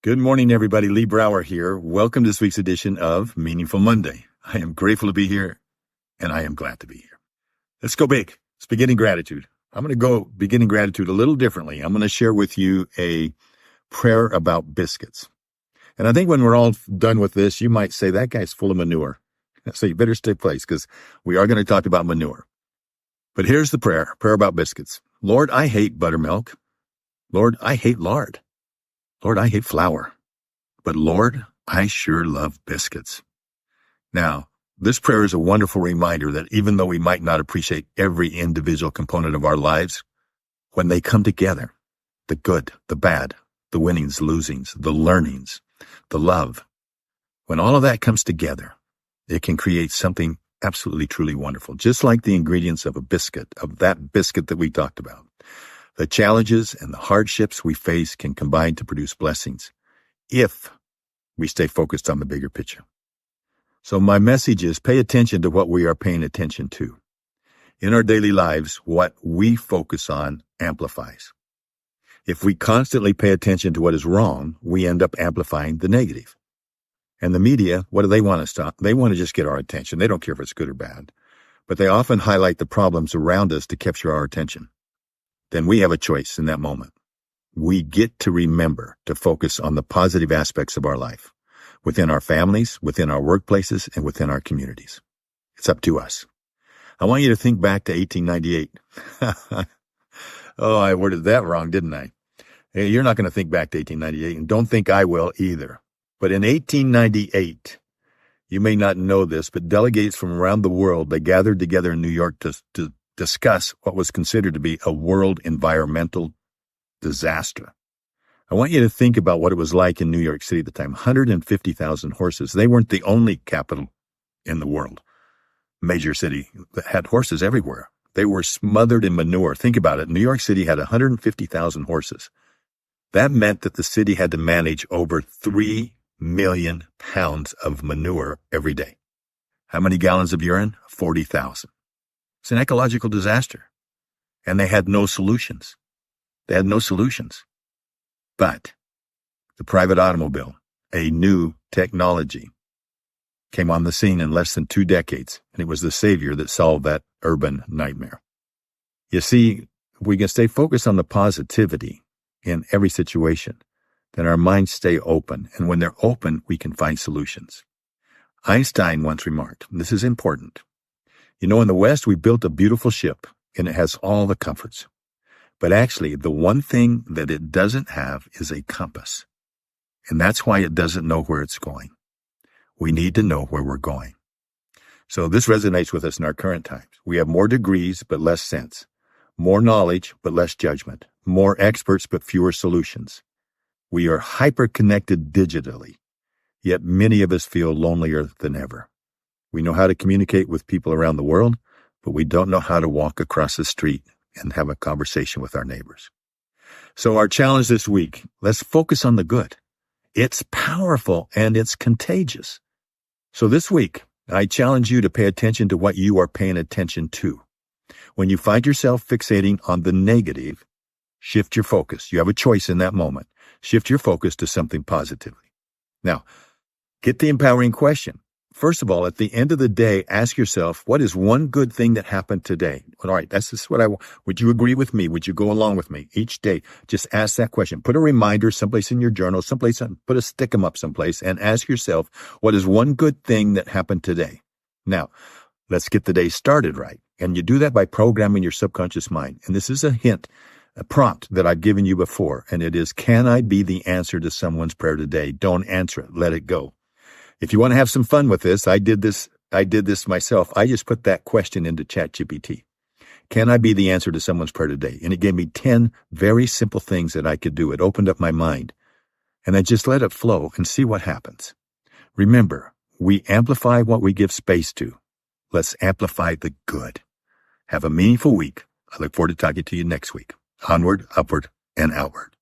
Good morning, everybody. Lee Brower here. Welcome to this week's edition of Meaningful Monday. I am grateful to be here, and I am glad to be here. Let's go big. Let's begin in gratitude. I'm going to go begin in gratitude a little differently. I'm going to share with you a prayer about biscuits. And I think when we're all done with this, you might say, that guy's full of manure. So you better stay placed because we are going to talk about manure. But here's the prayer about biscuits. Lord, I hate buttermilk. Lord, I hate lard. Lord, I hate flour. But Lord, I sure love biscuits. Now, this prayer is a wonderful reminder that even though we might not appreciate every individual component of our lives, when they come together, the good, the bad, the winnings, losings, the learnings, the love, when all of that comes together, it can create something absolutely, truly wonderful, just like the ingredients of a biscuit, of that biscuit that we talked about. The challenges and the hardships we face can combine to produce blessings if we stay focused on the bigger picture. So my message is pay attention to what we are paying attention to. In our daily lives, what we focus on amplifies. If we constantly pay attention to what is wrong, we end up amplifying the negative. And the media, what do they want us to? They want to just get our attention. They don't care if it's good or bad. But they often highlight the problems around us to capture our attention. Then we have a choice in that moment. We get to remember to focus on the positive aspects of our life, within our families, within our workplaces, and within our communities. It's up to us. I want you to think back to 1898. Oh, I worded that wrong, didn't I? Hey, you're not going to think back to 1898, and don't think I will either. But in 1898, you may not know this, but delegates from around the world, they gathered together in New York to discuss what was considered to be a world environmental disaster. I want you to think about what it was like in New York City at the time. 150,000 horses. They weren't the only capital in the world, major city that had horses everywhere. They were smothered in manure. Think about it. New York City had 150,000 horses. That meant that the city had to manage over 3 million pounds of manure every day. How many gallons of urine? 40,000. It's an ecological disaster. And they had no solutions. But the private automobile, a new technology, came on the scene in less than 2 decades, and it was the savior that solved that urban nightmare. You see, if we can stay focused on the positivity in every situation, then our minds stay open, and when they're open, we can find solutions. Einstein once remarked, and this is important, in the West, we built a beautiful ship, and it has all the comforts. But actually, the one thing that it doesn't have is a compass. And that's why it doesn't know where it's going. We need to know where we're going. So this resonates with us in our current times. We have more degrees, but less sense. More knowledge, but less judgment. More experts, but fewer solutions. We are hyper-connected digitally, yet many of us feel lonelier than ever. We know how to communicate with people around the world, but we don't know how to walk across the street and have a conversation with our neighbors. So our challenge this week, let's focus on the good. It's powerful and it's contagious. So this week, I challenge you to pay attention to what you are paying attention to. When you find yourself fixating on the negative, shift your focus. You have a choice in that moment. Shift your focus to something positively. Now, get the empowering question. First of all, at the end of the day, ask yourself, what is one good thing that happened today? All right, that's just what I want. Would you agree with me? Would you go along with me? Each day, just ask that question. Put a reminder someplace in your journal, put a stick 'em up someplace, and ask yourself, what is one good thing that happened today? Now, let's get the day started right. And you do that by programming your subconscious mind. And this is a hint, a prompt that I've given you before, and it is, can I be the answer to someone's prayer today? Don't answer it. Let it go. If you want to have some fun with this, I did this myself. I just put that question into ChatGPT. Can I be the answer to someone's prayer today? And it gave me 10 very simple things that I could do. It opened up my mind. And I just let it flow and see what happens. Remember, we amplify what we give space to. Let's amplify the good. Have a meaningful week. I look forward to talking to you next week. Onward, upward, and outward.